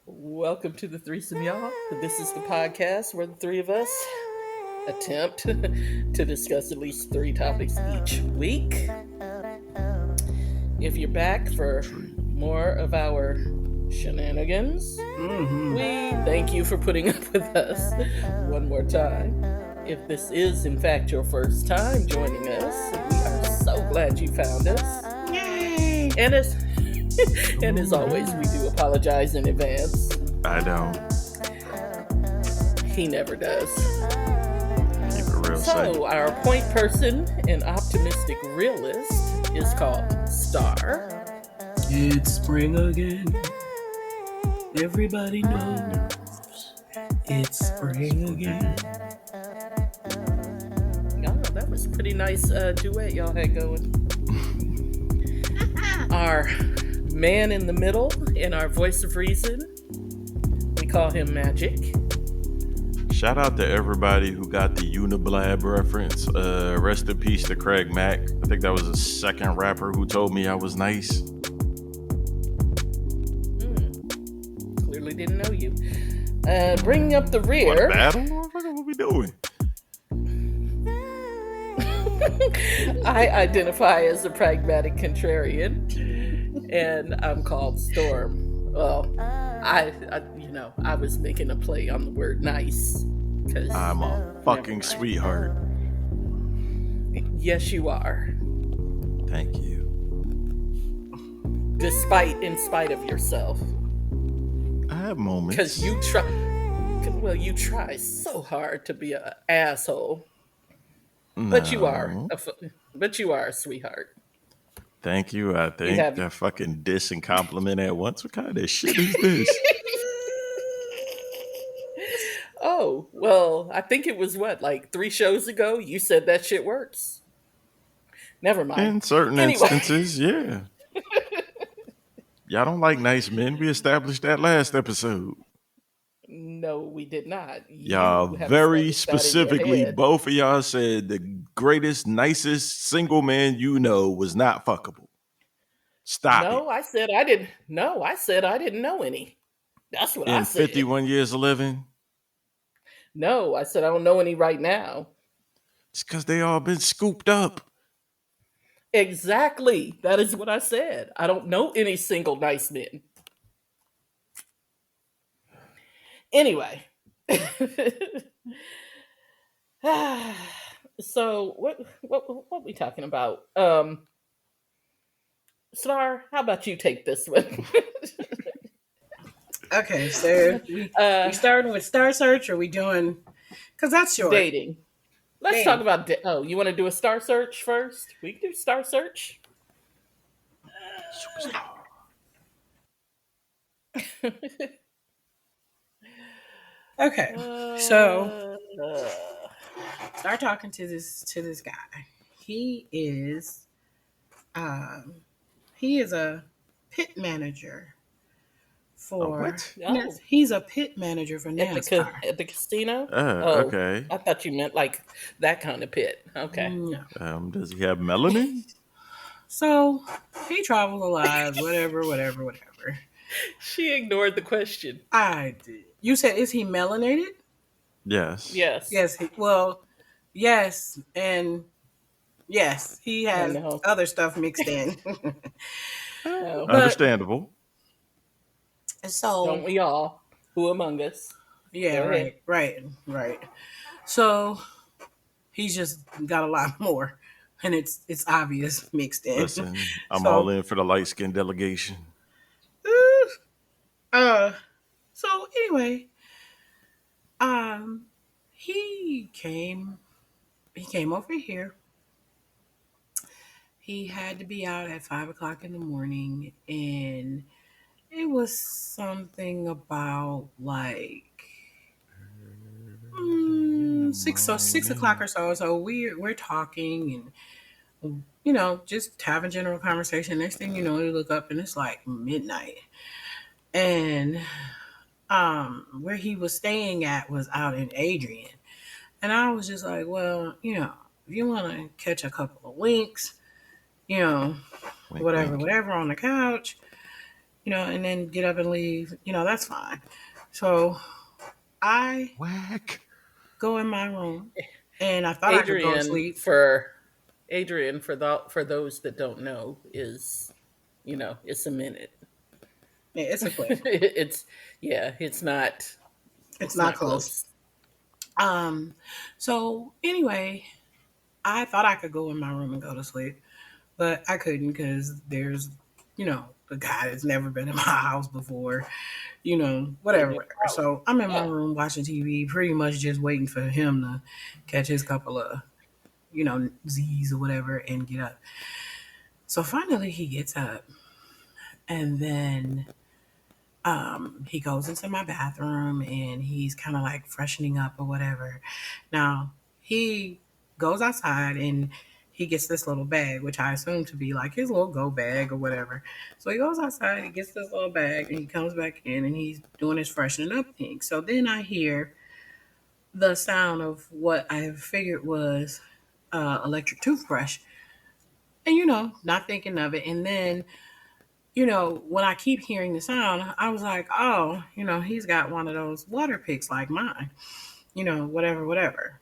Welcome to the threesome, y'all. This is the podcast where the three of us attempt to discuss at least three topics each week. If you're back for more of our shenanigans, we thank you for putting up with us one more time. If this is, in fact, your first time joining us, we are so glad you found us. Yay! And as always, we do apologize in advance. I don't. He never does. Keep it real safe. So, our point person and optimistic realist is called Star. It's spring again. Everybody knows it's spring again. Oh, that was a pretty nice duet y'all had going. Our man in the middle and our voice of reason, we call him Magic. Shout out to everybody who got the Uniblab reference. Rest in peace to Craig Mack. I think that was the second rapper who told me I was nice. Clearly didn't know you. Bringing up the rear. What, battle? What we doing? I identify as a pragmatic contrarian, and I'm called Storm. Well, I was making a play on the word nice. I'm a fucking sweetheart. Yes, you are. Thank you. In spite of yourself. I have moments. Because you try so hard to be an asshole. No. But you are a sweetheart. Thank you. I think that fucking diss and compliment at once. What kind of shit is this? Oh, well, I think it was like 3 shows ago you said that shit works. Never mind. In certain instances, yeah. Y'all don't like nice men. We established that last episode. No, we did not. Y'all very specifically, both of y'all said the greatest, nicest single man you know was not fuckable. Stop it. I said I didn't. No, I said I didn't know any. That's what I said. In 51 years of living? No, I said I don't know any right now. It's because they all been scooped up. Exactly. That is what I said. I don't know any single nice men. Anyway. So what we talking about? Star, how about you take this one? Okay, so we starting with Star Search, or we doing? Because that's short. Dating. Let's talk about. You want to do a Star Search first? We can do Star Search. Okay, so start talking to this guy. He is a pit manager for. What? Yes, he's a pit manager for NASCAR at the casino. Okay. I thought you meant like that kind of pit. Okay. No. Does he have melanin? So he travels a lot. Whatever. She ignored the question. I did. You said, is he melanated? Yes. Yes. Yes. Yes. And yes, he has other stuff mixed in. Understandable. So don't we all? Who among us? Yeah, right. So he's just got a lot more, and it's obvious mixed in. Listen, I'm all in for the light skin delegation. So anyway, he came over here. He had to be out at 5:00 in the morning, and it was something about like 6 o'clock or so. So we're talking and just having general conversation. Next thing you know, you look up and it's like midnight. And where he was staying at was out in Adrian. And I was just like, well, if you want to catch a couple of winks, whatever on the couch, and then get up and leave, that's fine. So I Whack. go in my room and I thought I could go to Adrian sleep. for Adrian for those that don't know is, it's a minute. Yeah, it's a clip. it's yeah, it's not It's it's not not close. close. Um, so anyway, I thought I could go in my room and go to sleep, but I couldn't because there's, a guy that's never been in my house before, Gave whatever, you whatever. a problem. So I'm in my Yeah. room watching TV, pretty much just waiting for him to catch his couple of, Z's or whatever and get up. So finally he gets up and then he goes into my bathroom and he's kind of like freshening up or whatever. Now he goes outside and he gets this little bag, which I assume to be like his little go bag or whatever. So he goes outside, he gets this little bag, and he comes back in and he's doing his freshening up thing. So then I hear the sound of what I figured was electric toothbrush, and not thinking of it. And then when I keep hearing the sound, I was like, oh, he's got one of those water picks like mine, whatever, whatever.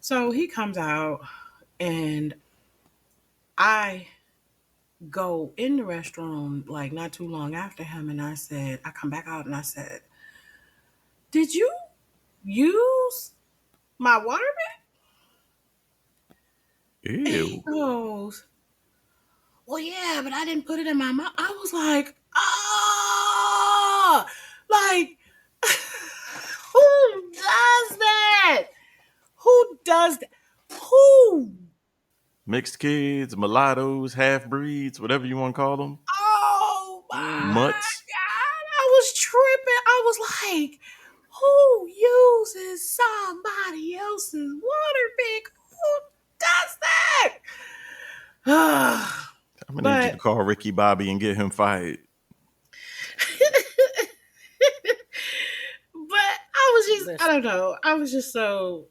So he comes out and I go in the restroom like not too long after him. And I come back out and I said, did you use my water pick? And he Ew. goes, well, yeah, but I didn't put it in my mouth. I was like, ah, like, who does that? Who does that? Who? Mixed kids, mulattoes, half breeds, whatever you want to call them. Oh Mm. my Mutts. God. I was tripping. I was like, who uses somebody else's water pick? Who does that? I'm gonna need you to But call Ricky Bobby and get him fired. I was just, I This don't know. I was just so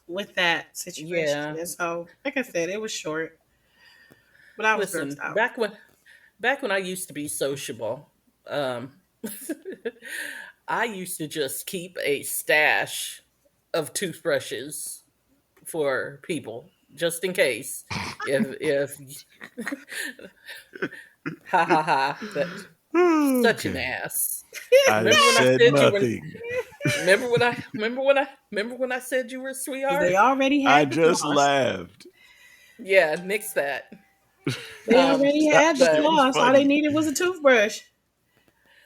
with that situation. yeah. And so, like I said, it was short, but I was grossed Listen, out. back when I used to be sociable, um I used to just keep a stash of toothbrushes for people just in case. If ha ha ha, that such an Okay. ass. I Remember when I said said you were nothing. remember when I said you were a Because sweetheart? they already I had the just floss. laughed. Yeah, nix that. They already had the Gosh, it But was floss. All they funny. needed was a toothbrush.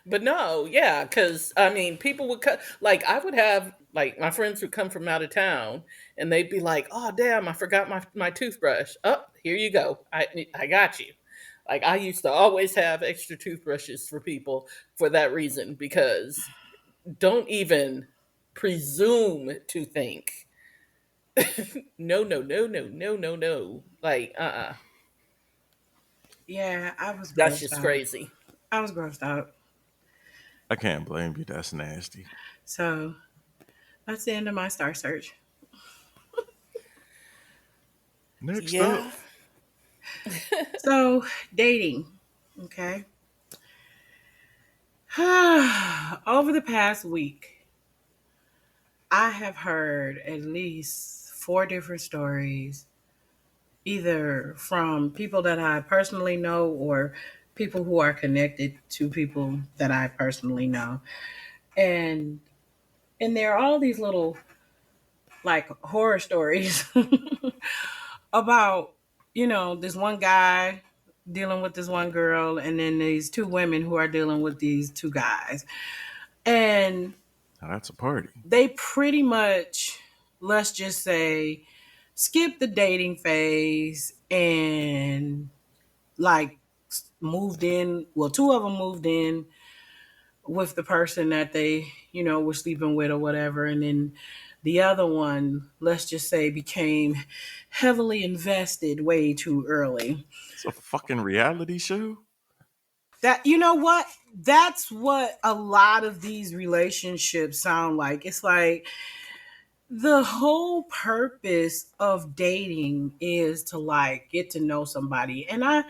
But no, yeah, because I mean, people would cut. Like, I would have like my friends would come from out of town, and they'd be like, "Oh, damn, I forgot my toothbrush. Oh, here you go. I got you." Like, I used to always have extra toothbrushes for people for that reason, because don't even presume to think, no, no, no, no, no, no, no. Like, Yeah, I was that's grossed just out. crazy. I was grossed out. I can't blame you. That's nasty. So that's the end of my star search. Next up. Yeah. So dating. Okay. Over the past week, I have heard at least four different stories, either from people that I personally know or people who are connected to people that I personally know. And there are all these little like horror stories about, this one guy dealing with this one girl and then these two women who are dealing with these two guys. And Now that's a party. they pretty much, let's just say, skip the dating phase and like moved in. Well, two of them moved in with the person that they, were sleeping with or whatever. And then the other one, let's just say, became heavily invested way too early. It's a fucking reality show. That, you know what? That's what a lot of these relationships sound like. It's like the whole purpose of dating is to like get to know somebody. And I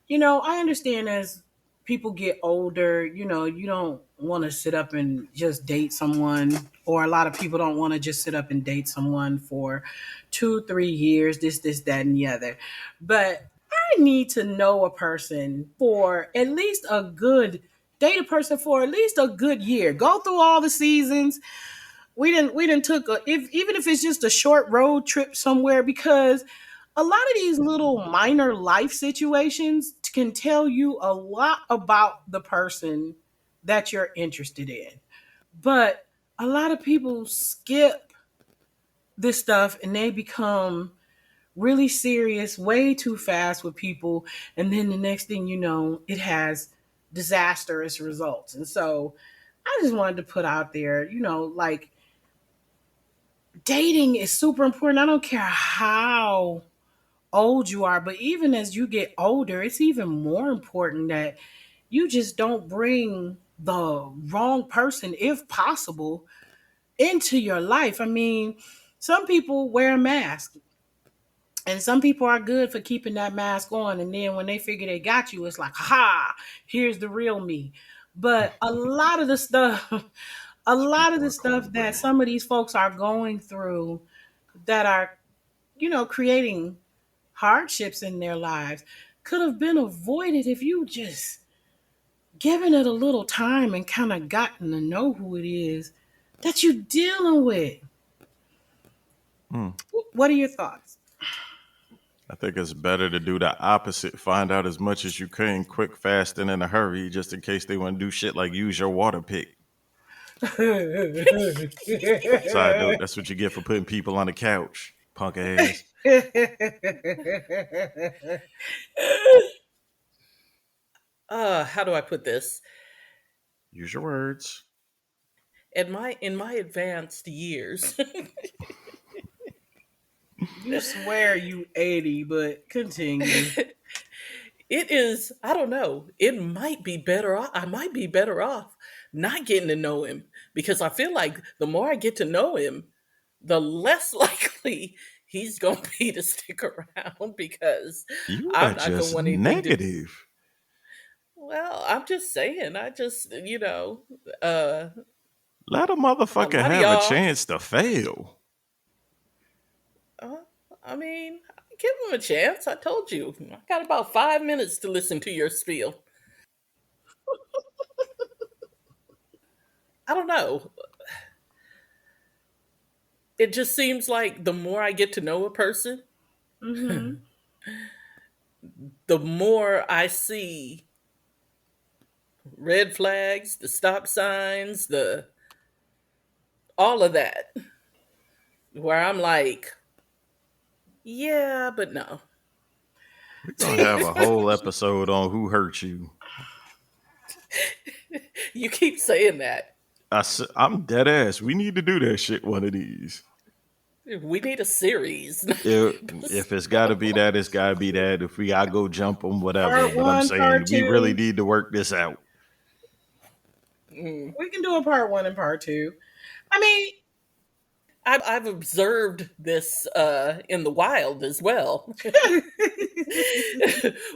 understand as people get older, you don't want to sit up and just date someone, or a lot of people don't want to just sit up and date someone for 2 3 years, this that and the other. But I need to know a person for at least a good date a person for at least a good year, go through all the seasons. We didn't took a, if even if it's just a short road trip somewhere, because a lot of these little minor life situations can tell you a lot about the person that you're interested in. But a lot of people skip this stuff and they become really serious way too fast with people, and then the next thing you know, it has disastrous results. And so I just wanted to put out there, like, dating is super important. I don't care how old you are, but even as you get older, it's even more important that you just don't bring the wrong person, if possible, into your life. I mean, some people wear a mask, and some people are good for keeping that mask on. And then when they figure they got you, it's like, ha, here's the real me. But a lot of the stuff, a These lot of people the are stuff that cornbread. some of these folks are going through that are, creating hardships in their lives could have been avoided if you just given it a little time and kind of gotten to know who it is that you're dealing with. Hmm. What are your thoughts? I think it's better to do the opposite. Find out as much as you can, quick, fast, and in a hurry, just in case they want to do shit like use your water pick. Side note, that's what you get for putting people on the couch, punk ass. How do I put this? Use your words. In my advanced years, You swear you 80, but continue. it is, I don't know, it might be better off, I might be better off not getting to know him, because I feel like the more I get to know him, the less likely he's going to be to stick around, because You are I'm not going to just want anything to. negative. Well, I'm just saying, uh Let a a motherfucker lot of have a y'all, chance to fail. uh, I mean, give him a chance. I told you, I got about 5 minutes to listen to your spiel. I don't know, it just seems like the more I get to know a person, Mm-hmm. the more I see red flags, the stop signs, the all of that, where I'm like, yeah, but no. We're gonna have a whole episode on who hurt you. You keep saying that. I'm dead ass. We need to do that shit one of these. We need a series. If it's got to be that, it's got to be that. If we gotta go jump them, whatever. Part But I'm one, part saying we really two. need to work this out. Mm. We can do a part one and part two. I mean, I've observed this in the wild as well,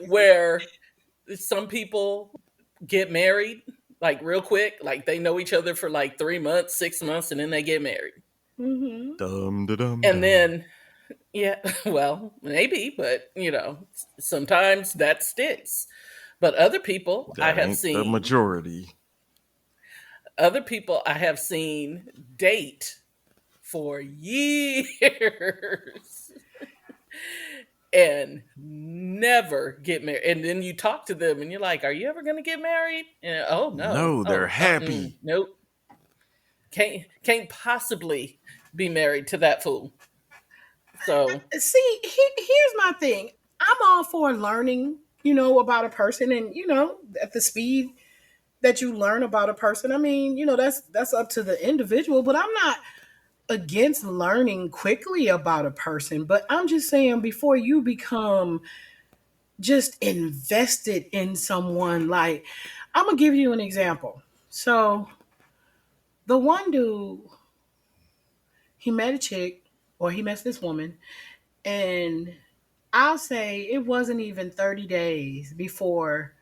where some people get married like real quick, like they know each other for like 3 months, 6 months, and then they get married. hmm Dum da dum And dum. then, yeah, well, maybe, but sometimes that sticks. But That ain't the majority. other people I have seen date for years and never get married. And then you talk to them and you're like, "Are you ever going to get married?" And oh no, No, they're oh happy. nope, can't possibly be married to that fool. So see, here's my thing. I'm all for learning, about a person, and at the speed that you learn about a person. I mean, that's up to the individual, but I'm not against learning quickly about a person. But I'm just saying, before you become just invested in someone, like, I'm gonna give you an example. So the one dude, he met a chick, or he met this woman, and I'll say it wasn't even 30 days before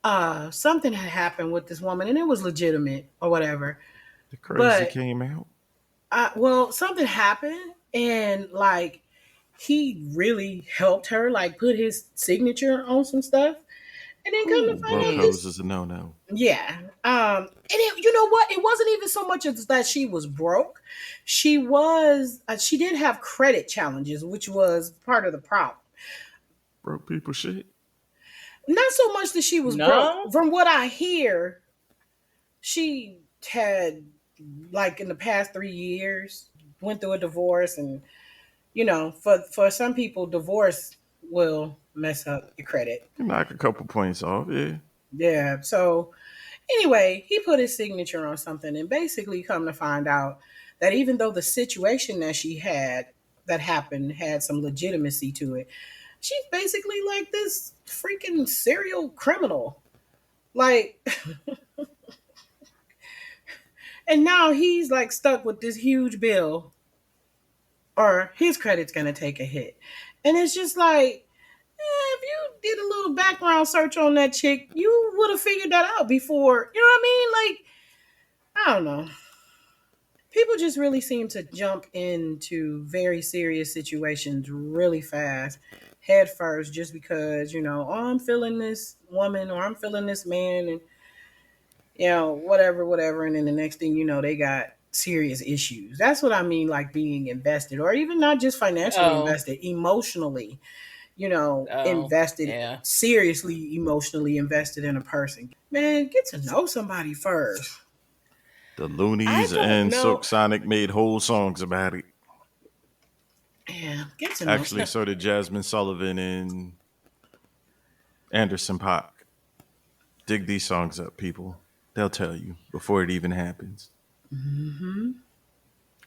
something had happened with this woman and it was legitimate or whatever. The crazy But came out. well, something happened and like he really helped her, like put his signature on some stuff. And then come to Ooh, find broke out Mm. hoes this, is a no no. yeah. And you know what? It wasn't even so much as that she was broke. She did have credit challenges, which was part of the problem. Broke people shit. Not so much that she was broke. No. From what I hear, she had, like, in the past 3 years went through a divorce, and for some people, divorce will mess up your credit. You knock a couple points off, yeah. Yeah. So anyway, he put his signature on something, and basically come to find out that even though the situation that she had that happened had some legitimacy to it, she's basically like this freaking serial criminal. Like, and now he's like stuck with this huge bill, or his credit's gonna take a hit. And it's just like, if you did a little background search on that chick, you would have figured that out before. You know what I mean? Like, I don't know. People just really seem to jump into very serious situations really fast, head first, just because, oh, I'm feeling this woman or I'm feeling this man, and, whatever, whatever. And then the next thing you know, they got serious issues. That's what I mean, like being invested, or even not just financially Oh. invested, emotionally, Oh. invested, Yeah. seriously, emotionally invested in a person. Man, get to know somebody first. The I Loonies don't and Silk know. Sonic made whole songs about it. Yeah, get to know. Actually, so did Jasmine Sullivan and Anderson Paak. Dig these songs up, people. They'll tell you before it even happens. Hmm.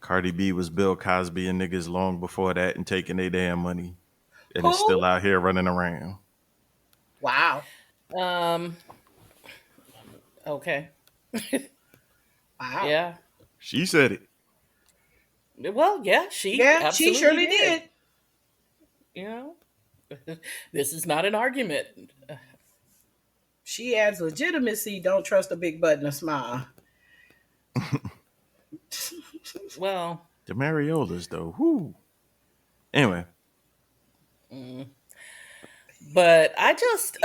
Cardi B was Bill Cosby and niggas long before that and taking their damn money. And is still Who? out here running around. Wow. Um. Okay. Wow. Yeah. She said it. Well, yeah, she Yeah, she absolutely surely did. did. You know, this is not an argument. She adds legitimacy. Don't trust a big butt and a smile. Well, The Mariolas, though. Whoo. Anyway, mm, but I just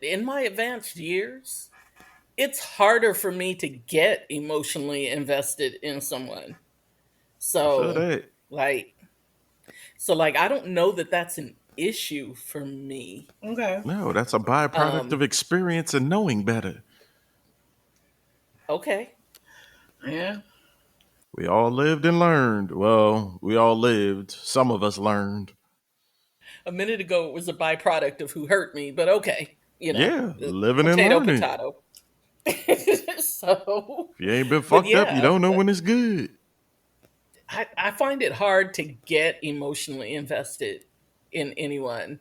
in my advanced years, it's harder for me to get emotionally invested in someone. I feel So, that. like, so I don't know that that's an issue for me. Okay. No, that's a byproduct Um, of experience and knowing better. okay. Yeah. We all lived and learned. Well, we all lived. Some of us learned. A minute ago, it was a byproduct of who hurt me, but okay, Yeah, living and potato, learning. potato. So, If you ain't been but fucked up, you yeah, don't know when it's good. I find it hard to get emotionally invested in anyone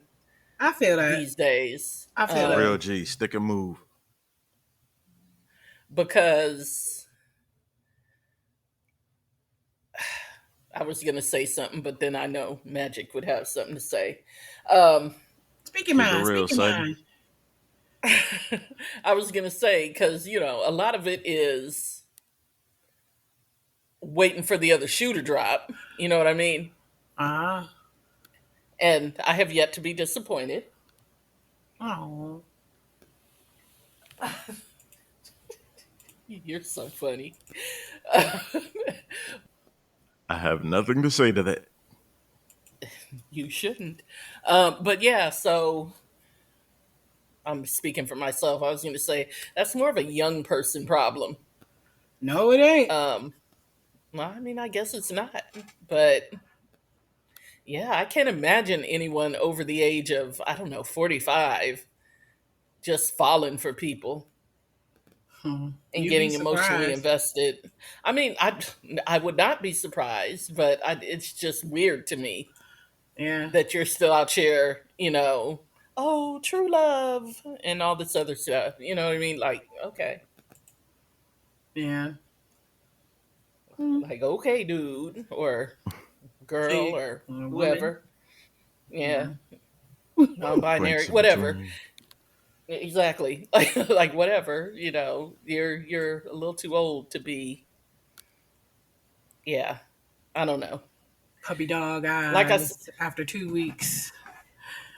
I feel that. these days, I feel that. Real G, stick and move. because I was going to say something, but then I know Magic would have something to say. Um, Speak your Keep it mind. real, Speak your son. mind. I was going to say, because, a lot of it is waiting for the other shoe to drop. You know what I mean? Ah. And I have yet to be disappointed. Oh. You're so funny. I have nothing to say to that. You shouldn't. But yeah, so I'm speaking for myself. I was going to say that's more of a young person problem. No, it ain't. Um, well, I mean, I guess it's not, but yeah, I can't imagine anyone over the age of, I don't know, 45 just falling for people and You'd be getting emotionally surprised. invested. I mean, I would not be surprised, but it's just weird to me Yeah. that you're still out here, oh, true love and all this other stuff. You know what I mean? Like, okay. Yeah. Hmm. Like, okay, dude, or girl See, or woman. whoever. Yeah, Yeah. non-binary, Points in whatever. between. Exactly. Like whatever, you're a little too old to be. Yeah, I don't know. Puppy dog Like I eyes after 2 weeks.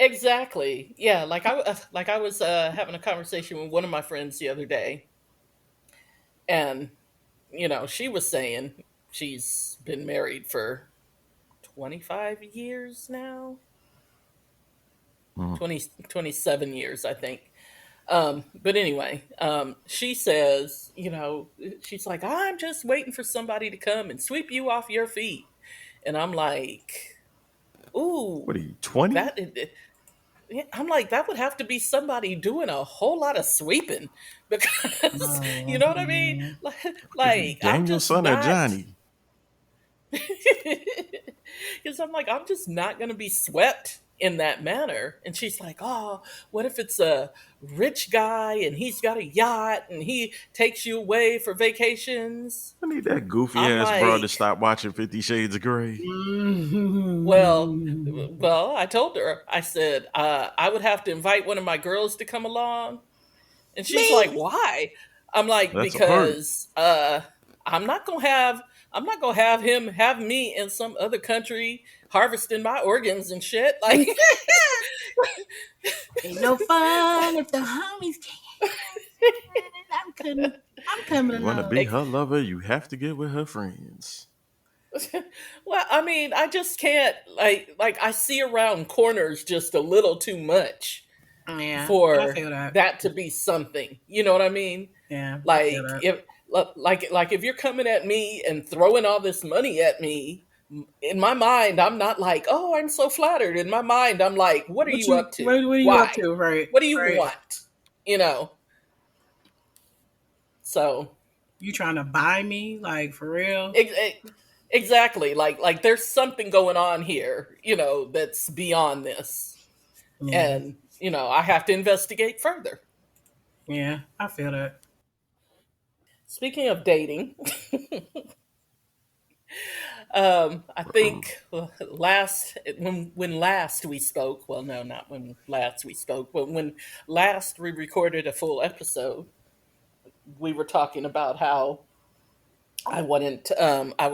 exactly. Yeah, like I was having a conversation with one of my friends the other day, and she was saying she's been married for 25 years now. Mm. 27 years, I think. But anyway, she says, she's like, I'm just waiting for somebody to come and sweep you off your feet. And I'm like, What ooh, are you, 20? yeah, I'm like, that would have to be somebody doing a whole lot of sweeping because, you know what I mean? Mhm. Is he Like I'm Daniel's just son or not. Johnny? Because I'm like, I'm just not going to be swept in that manner. And she's like, oh, what if it's a rich guy and he's got a yacht and he takes you away for vacations? I need that goofy I'm ass broad to like, stop watching 50 Shades of Grey. well, Mhm. I told her, I said, I would have to invite one of my girls to come along. And she's like, Me. why? I'm like, That's a perk. because I'm not gonna have I'm not gonna have him have me in some other country harvesting my organs and shit. Like Ain't no fun if the homies can't. I'm coming You want to be along. her lover, you have to get with her friends. well, I mean, I just can't like I see around corners just a little too much Yeah, I for feel that. that to be something. You know what I mean? Yeah, I feel Like that. if like if you're coming at me and throwing all this money at me, in my mind I'm not like, oh, I'm so flattered. In my mind I'm like, what are What you you up to? what are you up Why? to? Right, What do you right. want? you know so You trying to buy me, like, for real? ex- ex- exactly, like there's something going on here, that's beyond this, Yeah, and I have to investigate further. yeah, I feel that. Speaking of dating, I think last when last we spoke. Well, no, not when last we spoke, but when last we recorded a full episode, we were talking about how I wanted. I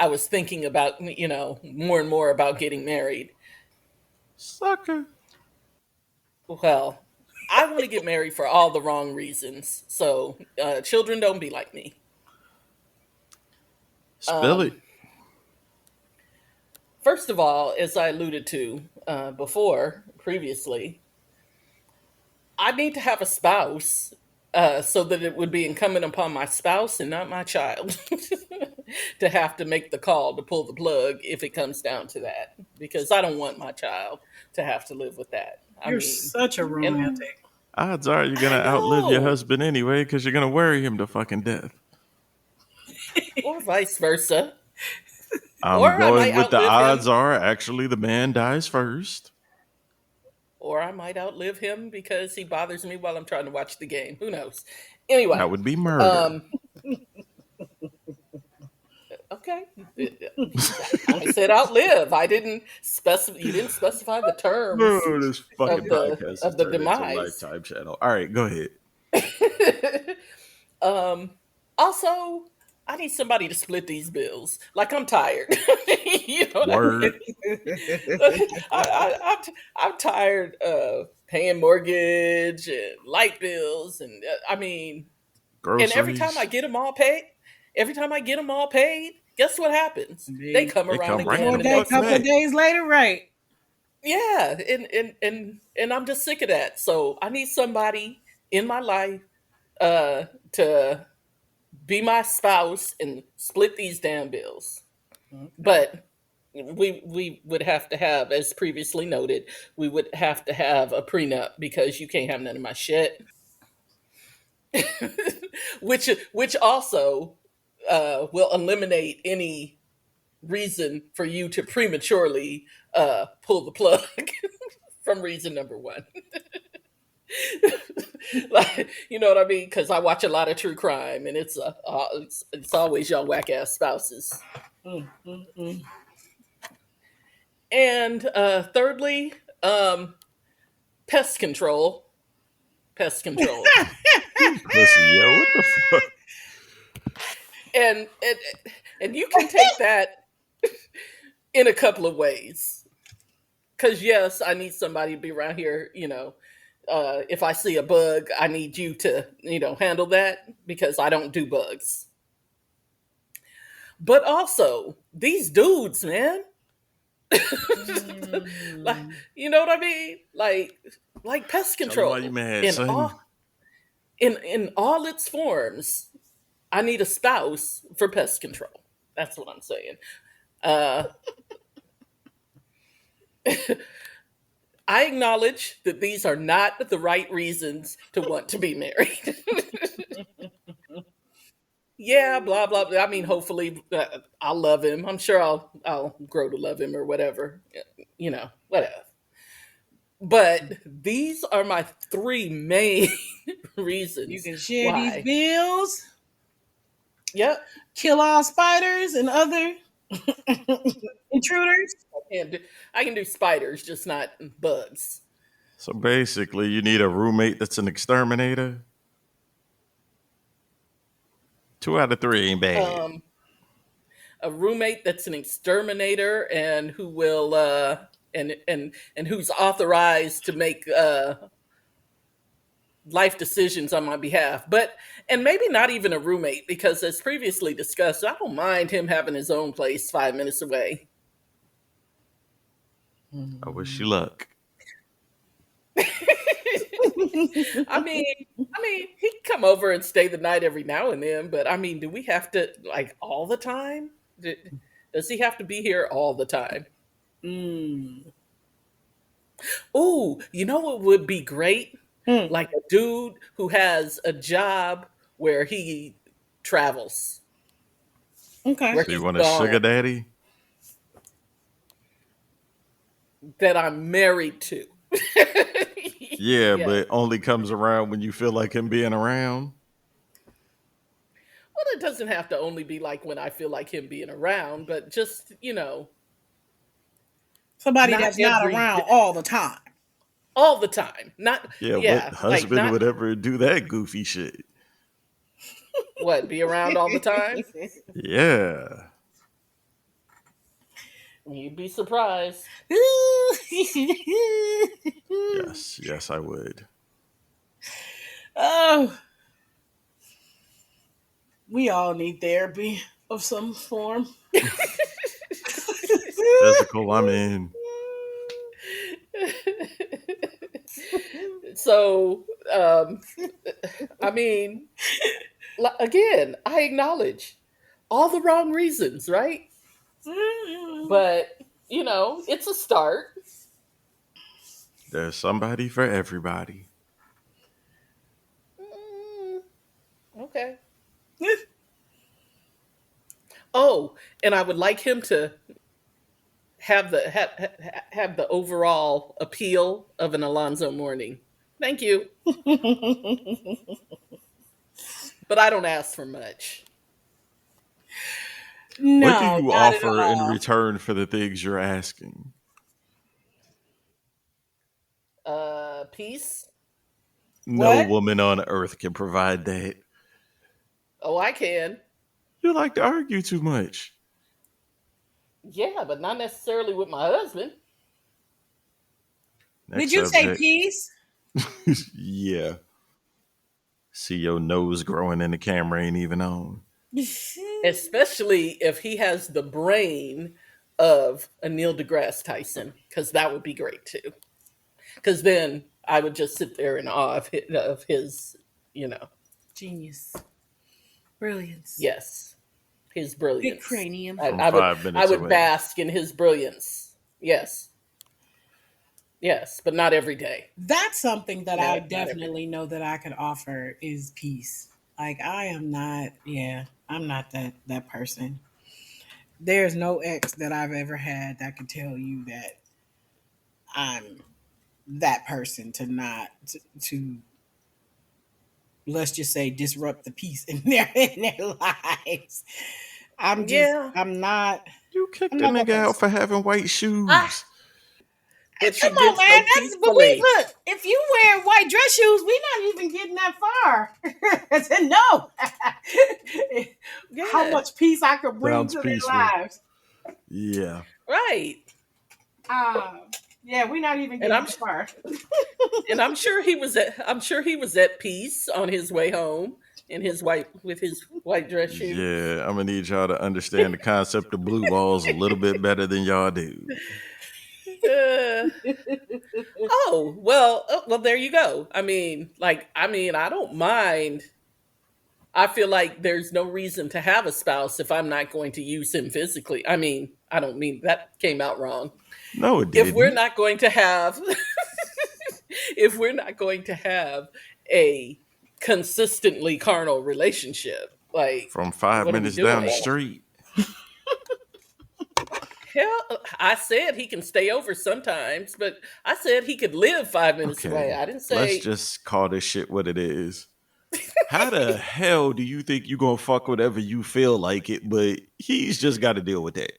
was thinking about more and more about getting married. Sucker. Well, I want to get married for all the wrong reasons. So children don't be like me. Spill Um, it. First of all, as I alluded to before previously, I need to have a spouse so that it would be incumbent upon my spouse and not my child to have to make the call to pull the plug if it comes down to that. Because I don't want my child to have to live with that. I You're mean, such a and romantic. Odds are you're I gonna outlive your know, husband anyway, because you're gonna worry him to fucking death. or vice versa. Or I'm I might going with the outlive odds him, are actually the man dies first. because he bothers me while I'm trying to watch the game. Who knows? That Anyway, would be murder. um, okay. I said outlive. I didn't specify. You didn't specify the terms No, this fucking of the podcast has of the turned into a demise. Lifetime channel. All right, go ahead. um. Also, I need somebody to split these bills. Like I'm tired. You know what I Word. mean? I'm tired of paying mortgage and light bills, and I mean, and Groceries. every time I get them all paid, guess what happens? They Indeed. come They around come right again, the More and day, fuck couple of back. days later, right? yeah, and I'm just sick of that. So I need somebody in my life to be my spouse and split these damn bills. Okay. But we would have to have, as previously noted, we would have to have a prenup because you can't have none of my shit. which also will eliminate any reason for you to prematurely pull the plug from reason number one. Like, you know what I mean? Because I watch a lot of true crime, and it's always y'all whack ass spouses. Mm, mm, mm. And thirdly, um, pest control. Pest control. Pussy, yo, what the fuck? And and and you can take that in a couple of ways. Cause yes, I need somebody to be around here, if I see a bug, I need you to, handle that because I don't do bugs. But also, these dudes, man, like, Mm. you know what I mean? Like pest Tell them why you control mad, in all son. in all its forms. I need a spouse for pest control. That's what I'm saying. Uh, I acknowledge that these are not the right reasons to want to be married. Yeah, blah blah blah. I mean, hopefully, I'll love him. I'm sure I'll grow to love him or whatever. Whatever. But these are my three main You reasons can share these why. bills, Yep, kill all spiders and other intruders. I can do, I can do spiders, just not bugs. So basically, you need a roommate that's an exterminator. 2 out of 3 ain't bad. Um, a roommate that's an exterminator and who will and who's authorized to make life decisions on my behalf. But and maybe not even a roommate because as previously discussed, I don't mind him having his own place 5 minutes away. I wish you luck. I mean, he can come over and stay the night every now and then, but I mean, do we have to like all the time? Does he have to be here all the time? Mm. Ooh, you know what would be great? Mm. Like a dude who has a job where he travels, Okay. where So you he's want a gone, sugar daddy? that I'm married to. Yeah, Yeah. but only comes around when you feel like him being around. Well, it doesn't have to only be like when I feel like him being around, but just, Somebody not that's not every around all the time. all the time. Not Yeah, what yeah, like husband not would ever do that goofy shit? what, be around all the time? Yeah. You'd be surprised. Yes, yes, I would. Oh, we all need therapy of some form. Physical, I'm in. So, I mean, again, I acknowledge all the wrong reasons, right? But, it's a start. There's somebody for everybody. Mm, okay. Oh, and I would like him to have the overall appeal of an Alonzo Mourning. Thank you, but I don't ask for much. What do No, you not at offer in all. return for the things you're asking? Peace. No What? woman on earth can provide that. Oh, I can. You like to argue too much. Yeah, but not necessarily with my husband. Did Next you say subject. peace? Yeah. See your nose growing and the camera ain't even on. Especially if he has the brain of a Neil deGrasse Tyson, because that would be great too. Because then I would just sit there in awe of his, you know, Genius. Brilliance. yes, his Big brilliance. cranium. I, From I would five I minutes would away. bask in his brilliance. Yes, yes, but not every day. That's something that No, I not every day. definitely know that I could offer is peace. Like I am not, yeah, I'm not that person. There's no ex that I've ever had that could tell you that I'm that person to not to let's just say disrupt the peace in their lives. Yeah, I'm not. You kicked I'm the not that nigga out person. for having white ah, shoes. but Come she on, did so man. That's but we peacefully. look. If you wear white dress shoes, we not even getting that far. I said no. How Yeah, much peace I could bring Sounds to their peaceful. lives. Yeah. right. Uh, yeah, we're not even And getting I'm that far. I'm sure he was at peace on his way home in his white with his white dress shoes. Yeah, I'm gonna need y'all to understand the concept of blue balls a little bit better than y'all do. Uh, well, there you go. I don't mind. I feel like there's no reason to have a spouse if I'm not going to use him physically. I mean, I don't mean that came out wrong. No, it If we're didn't. not going to have if we're not going to have a consistently carnal relationship, like From five what are we minutes down the doing? street. Hell, I said he can stay over sometimes, but I said he could live 5 minutes away. Okay, I didn't let's say just call this shit what it is. How the hell do you think you gonna fuck whatever you feel like it, but he's just got to deal with that?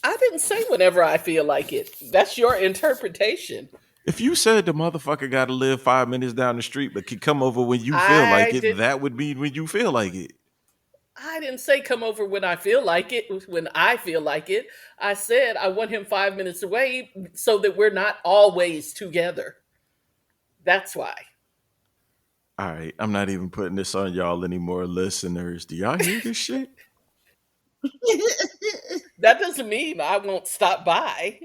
I didn't say whenever I feel like it. That's your interpretation. If you said the motherfucker got to live 5 minutes down the street, but can come over when you feel like I it, did that would mean when you feel like it. I didn't say come over when I feel like it, when I feel like it. I said I want him 5 minutes away so that we're not always together. That's why. All right, I'm not even putting this on y'all anymore, listeners. Do y'all hear this shit? That doesn't mean I won't stop by.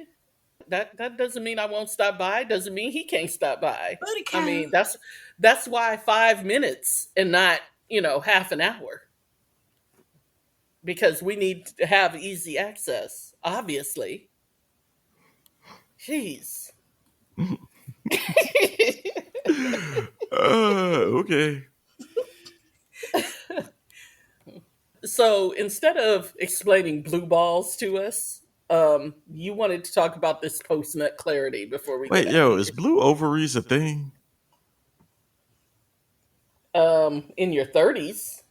That doesn't mean I won't stop by. Doesn't mean he can't stop by. Booty I mean, count. that's why 5 minutes and not, half an hour. Because we need to have easy access, obviously. Jeez. Okay. So instead of explaining blue balls to us, you wanted to talk about this post nut clarity before we get Wait, out of yo, is here. blue ovaries a thing? In your 30s,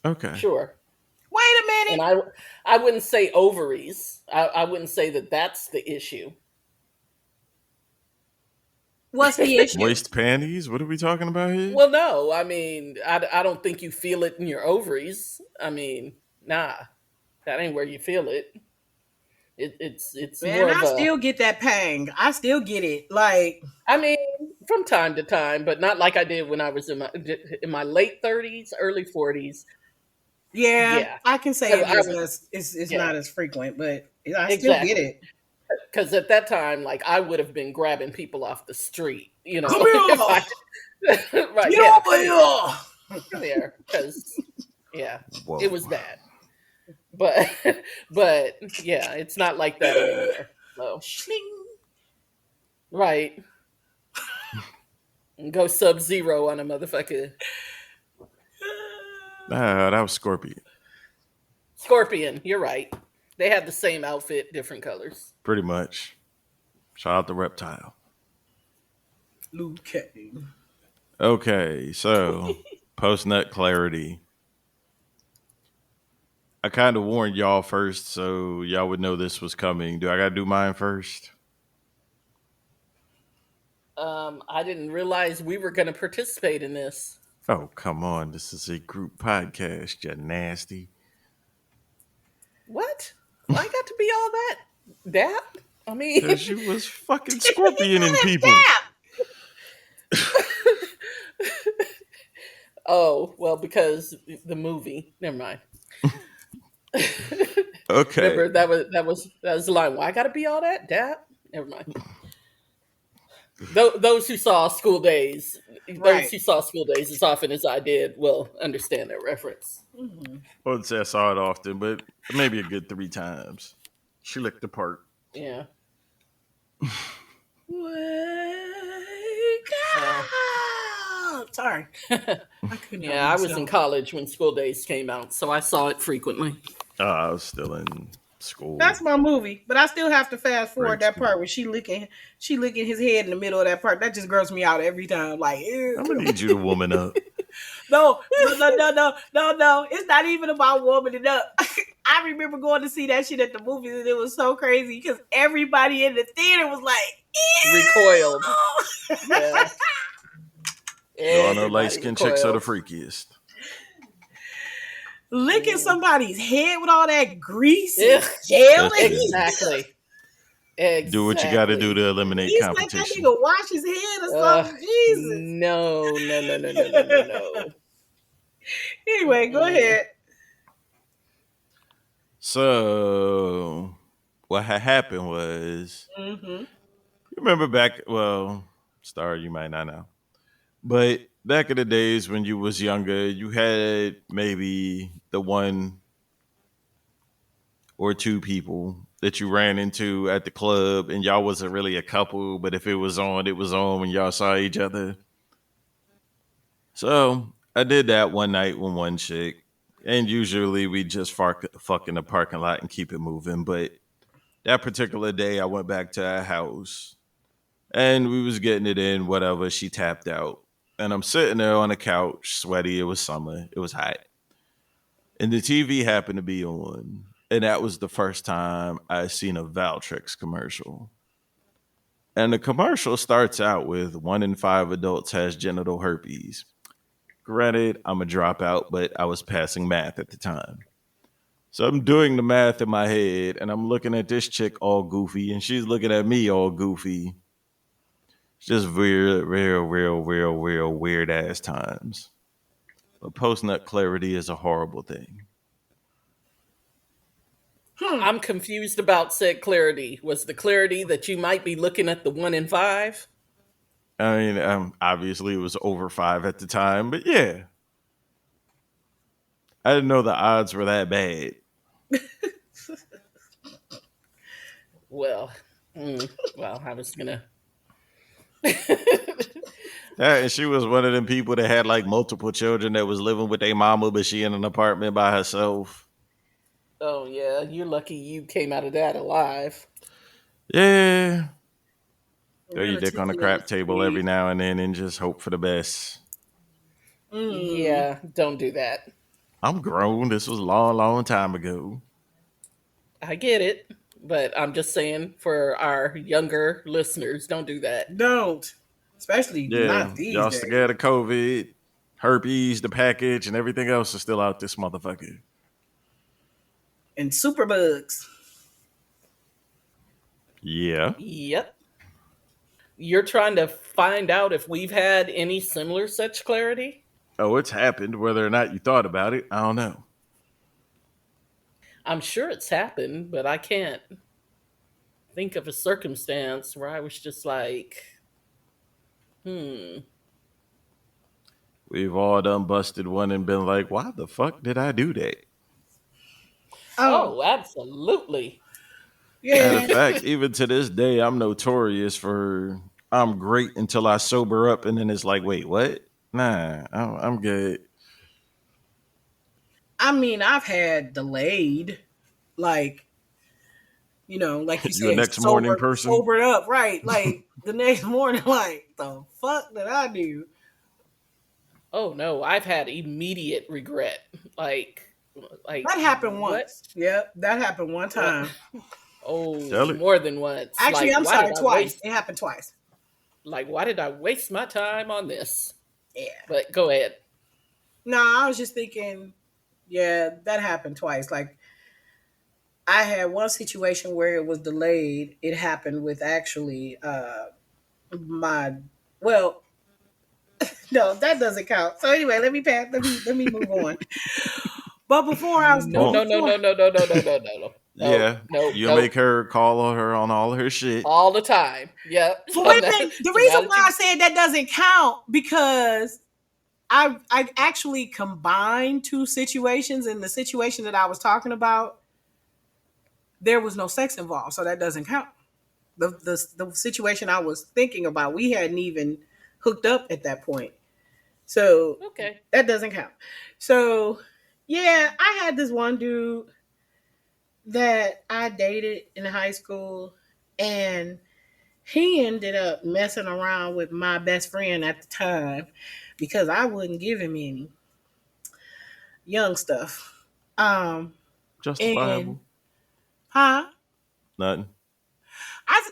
Okay. sure. Wait a And minute. I wouldn't say ovaries. I wouldn't say that that's the issue. What's the issue? Moist panties? What are we talking about here? Well, no, I mean, I don't think you feel it in your ovaries. I mean, nah, that ain't where you feel it. It's Man, more of I a. still get that pang. I still get it. Like, I mean, from time to time, but not like I did when I was in my late 30s, early 40s. yeah, Yeah, I can say because it I is was less. It's yeah, not as frequent, but I still get exactly. it. Because at that time, like I would have been grabbing people off the street, Come if here. I right, Get yeah, over come here, because yeah, it Whoa. was bad. But but yeah, it's not like that anymore. So here. right, go sub zero on a motherfucker. Nah, that was Scorpion. Scorpion, you're right. They had the same outfit, different colors. Pretty much. Shout out the reptile. Luke Cage. Okay, so post nut clarity. I kind of warned y'all first, so y'all would know this was coming. Do I gotta do mine first? I didn't realize we were going to participate in this. Oh, come on. This is a group podcast, you nasty. What? Well, I got to be all that? I mean, Because you was fucking scorpioning people. oh well, because the movie. Never mind. Okay. Remember that was the line. Well, I got to be all that? Never mind. Those who saw School Days, those Right. who saw School Days as often as I did will understand that reference. Mm-hmm. I wouldn't say I saw it often, but maybe a good 3 times. She licked the part. Yeah. Wake up! Sorry. I couldn't help Yeah, I was in myself. college when School Days came out, so I saw it frequently. I was still in school. That's my movie, but I still have to fast forward Great that school. part where she licking his head in the middle of that part. That just grows me out every time. Like, ew. I'm gonna need you to woman up. No. It's not even about warming it up. I remember going to see that shit at the movies, and it was so crazy because everybody in the theater was like, Recoiled. ew! Yeah. Y'all know light Everybody skinned chicks are the recoiled. freakiest. Licking Mm. somebody's head with all that grease and Ugh, gel. That's And true. exactly. Do what you got to do Exactly. to eliminate he's like that competition. nigga wash his head or Ugh, something. Jesus. no, no, no, no, no, no, no, no. Anyway, go Mm-mm. ahead. So, what had happened was, Mm-hmm. you remember back, well, Star, you might not know, but back in the days when you was younger, you had maybe the one or two people that you ran into at the club, and y'all wasn't really a couple, but if it was on when y'all saw each other. So I did that one night with one chick, and usually we just fuck in the parking lot and keep it moving. But that particular day, I went back to her house, and we was getting it in. Whatever, she tapped out, and I'm sitting there on the couch, sweaty. It was summer. It was hot, and the TV happened to be on, and that was the first time I seen a Valtrex commercial. And the commercial starts out with 1 in 5 adults has genital herpes. Granted, I'm a dropout, but I was passing math at the time. So I'm doing the math in my head and I'm looking at this chick all goofy and she's looking at me all goofy. It's just real weird ass times. But post nut clarity is a horrible thing. Hmm. I'm confused about said clarity. Was the clarity that you might be looking at the 1 in 5? I mean, obviously it was over 5 at the time, but yeah, I didn't know the odds were that bad. Well, well, I was gonna. That, and she was one of them people that had like multiple children that was living with their mama, but she in an apartment by herself. Oh yeah, you're lucky you came out of that alive. Yeah, throw your dick on the Relatively crap table every unscathed. now and then and just hope for the best. Mm. Yeah, don't do that. I'm grown. This was a long, long time ago. I get it, but I'm just saying for our younger listeners, don't do that. Don't. Especially Yeah, not these y'all days. scared of COVID, herpes, the package, and everything else is still out this motherfucker. And superbugs. Yeah. Yep. You're trying to find out if we've had any similar such clarity? Oh, it's happened. Whether or not you thought about it, I don't know. I'm sure it's happened, but I can't think of a circumstance where I was just like, hmm. We've all done busted one and been like, why the fuck did I do that? Oh, Oh, absolutely. Matter of yeah. fact, even to this day, I'm notorious for I'm great until I sober up, and then it's like, wait, what? Nah, I'm good. I mean, I've had delayed, like, like you You a said, next morning person? sobered up, right? Like the next morning, like the fuck did I do? Oh no, I've had immediate regret. Like That happened what? once. Yep, that happened one What? time. Oh, Tell it. more than once. Actually, Like I'm why sorry, did I twice. waste It happened twice. why did I waste my time on this? Yeah. But go ahead. No, I was just thinking, yeah, that happened twice. Like I had one situation where it was delayed. It happened with actually my well, no, that doesn't count. So anyway, let me pass. Let me move on. But No, no, no, before no, no, no, no, no, no, no, no, Yeah, no, you'll no. make her call on her on all her shit. All the time. Yep. but So wait a now, minute. The so now reason that why I you said that doesn't count because I actually combined two situations. In the situation that I was talking about, there was no sex involved, so that doesn't count. The situation I was thinking about, we hadn't even hooked up at that point, so okay. that doesn't count. So yeah, I had this one dude that I dated in high school, and He ended up messing around with my best friend at the time because I wouldn't give him any young stuff. And Justifiable. huh? Nothing.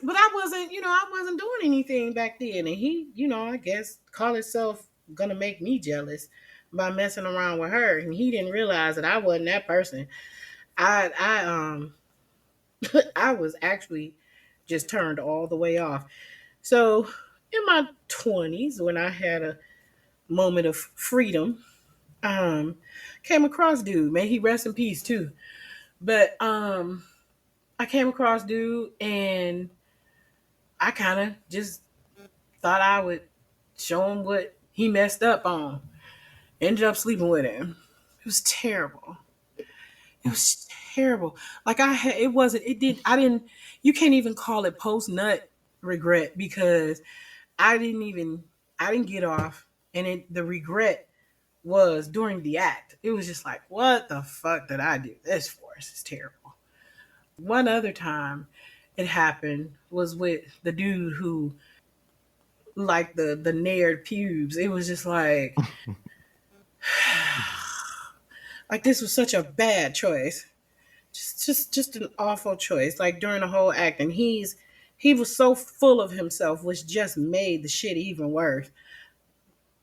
But I wasn't, I wasn't doing anything back then, and he, I guess call himself gonna make me jealous by messing around with her, and he didn't realize that I wasn't that person. I I was actually just turned all the way off. So in my 20s, when I had a moment of freedom, um, came across dude. May he rest in peace too. But I came across dude, and I kind of just thought I would show him what he messed up on. Ended up sleeping with him. It was terrible. It was terrible. Like I had, it wasn't. It did. I didn't. You can't even call it post nut regret because I didn't even. I didn't get off, and the regret was during the act. It was just like, what the fuck did I do this for? This is terrible. One other time it happened was with the dude who like the nared pubes. It was just like this was such a bad choice. Just an awful choice. Like during the whole act, and he was so full of himself, which just made the shit even worse.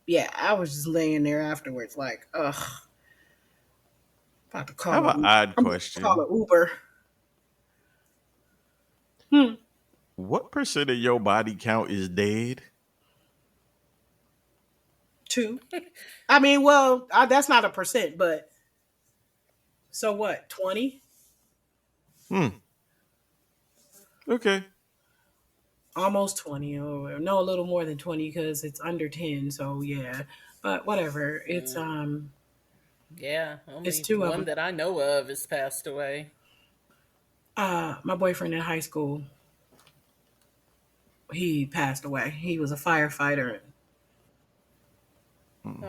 Yeah, I was just laying there afterwards, like, ugh, about to I call have an it. odd I'm about to call question. it Uber. Hmm. What percent of your body count is dead? Two. I mean, well, that's not a percent, but so what? 20? Hmm. Okay. Almost 20, or no, a little more than 20 because it's under 10. So yeah, but whatever. Mm, yeah, It's only two of one them. that I know of has passed away. My boyfriend in high school, he passed away. He was a firefighter.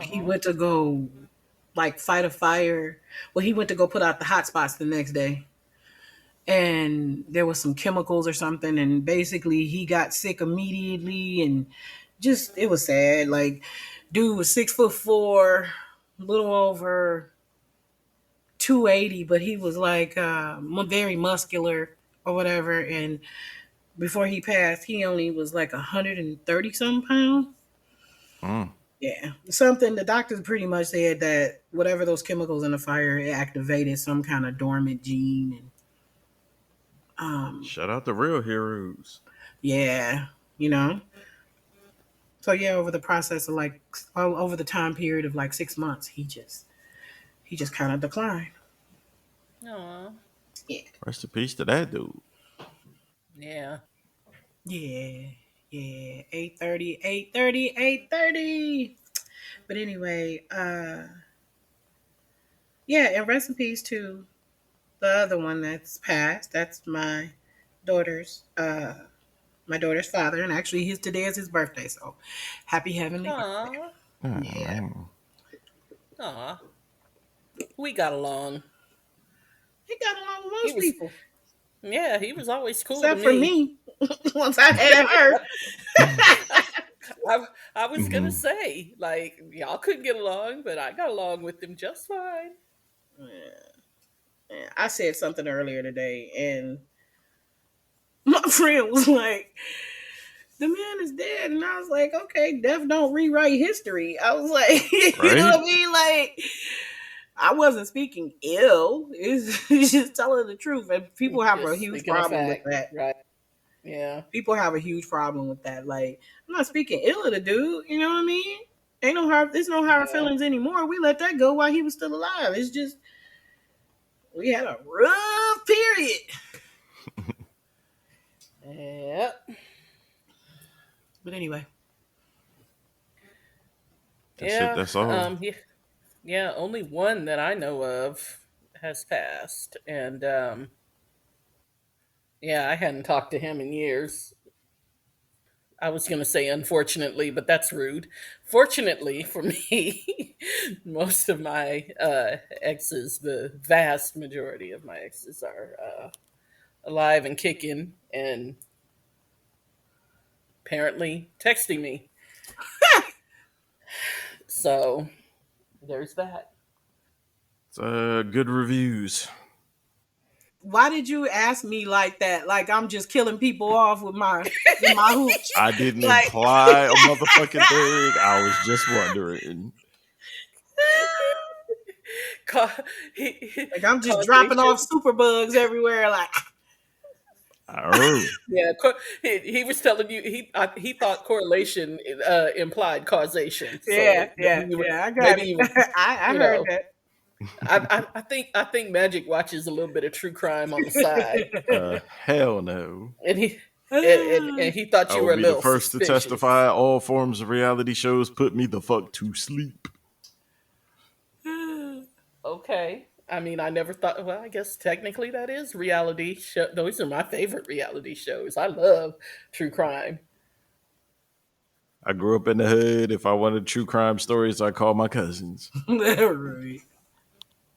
He Oh, went to go like fight a fire. Well, he went to go put out the hot spots the next day, and there was some chemicals or something, and basically he got sick immediately, and just it was sad. Like, dude was 6'4", a little over 280, but he was like very muscular or whatever. And before he passed, he only was like 130 some pounds. Mm. Yeah, something the doctors pretty much said that whatever those chemicals in the fire, it activated some kind of dormant gene, and Shout out the real heroes. yeah, you know. So yeah, over the process of like over the time period of like 6 months, he just kind of declined. oh, Yeah, Rest in peace to that dude. yeah. yeah, yeah. 8:30, 8:30, 8:30. But anyway, yeah, and rest in peace to the other one that's passed. That's daughter's uh my daughter's father, and actually his today is his birthday, so happy heavenly birthday. Aw, Yeah. Oh, aw. We got along. He got along with He most was, people. yeah, he was always cool to Except for me. me. Once I had her. I was gonna man. say, like, y'all couldn't get along, but I got along with him just fine. Yeah, I said something earlier today, and my friend was like, the man is dead. And I was like, okay, death don't rewrite history. I was like, you know what I Right? mean? Like, I wasn't speaking ill. It's just telling the truth. And people have a Just huge speaking of problem with fact, that. right? Yeah, People have a huge problem with that. Like, I'm not speaking ill of the dude. You know what I mean? Ain't no hard. There's no hard yeah, feelings anymore. We let that go while he was still alive. It's just we had a rough period. yeah, But anyway, That's it. yeah. That's all. Yeah, yeah. Only one that I know of has passed, and yeah, I hadn't talked to him in years. I was going to say unfortunately, but that's rude. Fortunately for me, most of my exes, the vast majority of my exes, are alive and kicking, and apparently texting me. So there's that. It's good reviews. Why did you ask me like that? Like I'm just killing people off with my hooch. I didn't Like imply a motherfucking thing. I was just wondering. Ca- like I'm just dropping causation. off super bugs everywhere. Like Oh, Yeah, he was telling you he thought correlation implied causation. yeah, So yeah, yeah. I got maybe it. you were, I you heard know, I think Magic watches a little bit of true crime on the side, that. hell no. and and he thought I you will were a be the little first to suspicious. testify. All forms of reality shows put me the fuck to sleep. Okay. I mean, I never thought. Well, I guess technically that is reality show. Those are my favorite reality shows. I love true crime. I grew up in the hood. If I wanted true crime stories, I called my cousins. right.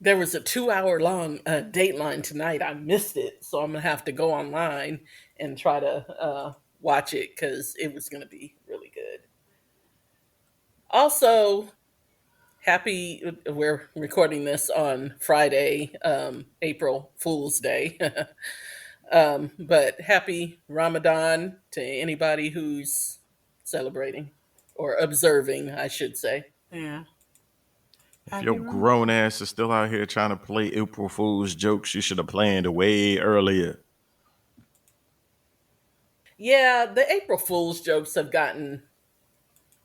There was a 2 hour long Dateline tonight. I missed it, so I'm gonna have to go online and try to watch it because it was gonna be really good. Also, happy. We're recording this on Friday, April Fool's Day. But happy Ramadan to anybody who's celebrating or observing, I should say. Yeah. If your Happy Ramadan. grown ass is still out here trying to play April Fool's jokes, you should have planned way earlier. Yeah, the April Fool's jokes have gotten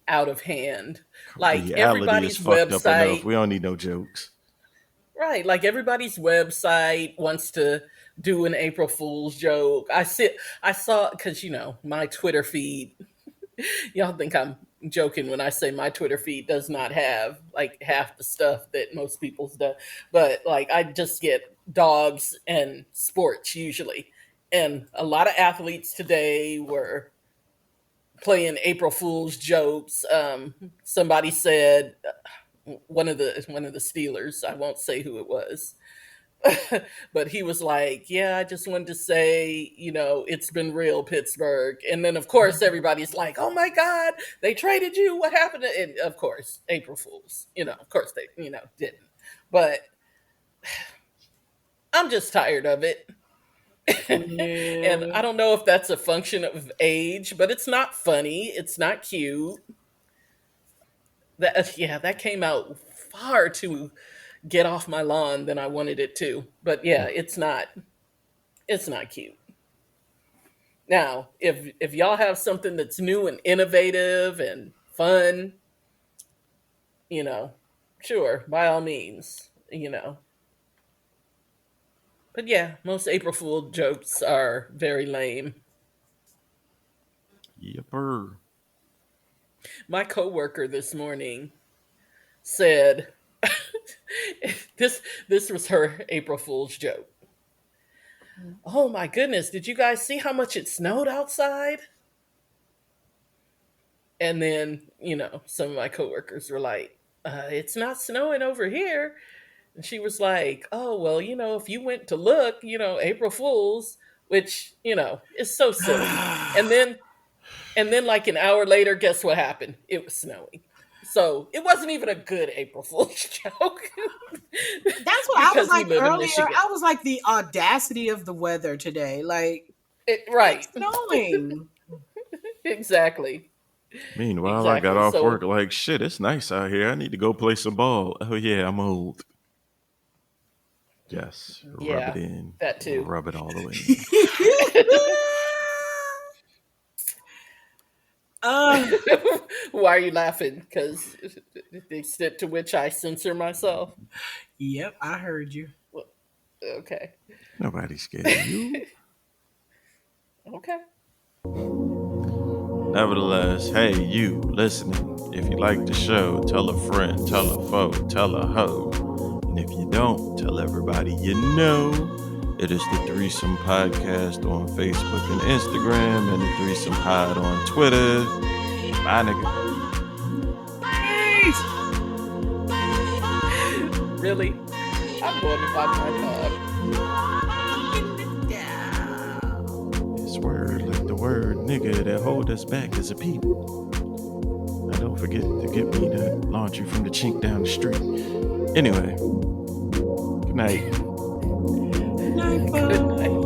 out of hand. Like Reality is everybody's fucked up enough. website, We don't need no jokes. right? Like everybody's website wants to do an April Fool's joke. I saw because my Twitter feed. Y'all think I'm joking when I say my Twitter feed does not have like half the stuff that most people's does. But like I just get dogs and sports usually. And a lot of athletes today were playing April Fool's jokes. Somebody said one of the Steelers. I won't say who it was, but he was like, "Yeah, I just wanted to say, it's been real, Pittsburgh." And then, of course, everybody's like, "Oh my God, they traded you. What happened?" And of course, April Fools. Of course they, didn't. But I'm just tired of it. And Yeah. I don't know if that's a function of age, but it's not funny. It's not cute. That came out far too get off my lawn than I wanted it to. But yeah, it's not cute. Now, if y'all have something that's new and innovative and fun, you know, sure, by all means. But yeah, most April Fool jokes are very lame. Yepper. My coworker this morning said this was her April Fool's joke. Oh my goodness, did you guys see how much it snowed outside? And then, some of my coworkers were like, it's not snowing over here. And she was like, oh, well, if you went to look, April Fools, which, is so silly. And then like an hour later, guess what happened? It was snowing. So it wasn't even a good April Fool's joke That's what I was because we like live in earlier. Michigan. I was like the audacity of the weather today. Like Right. it's snowing. Exactly. Meanwhile, I got Exactly. off So work like, shit, it's nice out here. I need to go play some ball. Oh, yeah, I'm old. Yes, rub it yeah, in. that too. Rub it all the way in. uh, Why are you laughing? Because the extent to which I censor myself. yep, I heard you. Well, okay. Nobody's scared of you. Okay. Nevertheless, hey, you listening, if you like the show, tell a friend, tell a foe, tell a hoe. And if you don't, tell everybody you know. It is the Threesome Podcast on Facebook and Instagram, and the Threesome Pod on Twitter. Bye, nigga. Really? I'm going to buy my dog. It's wordless. the word nigga that hold us back as a people. Now don't forget to get me the laundry from the chink down the street. Anyway, good night. Night, Good night.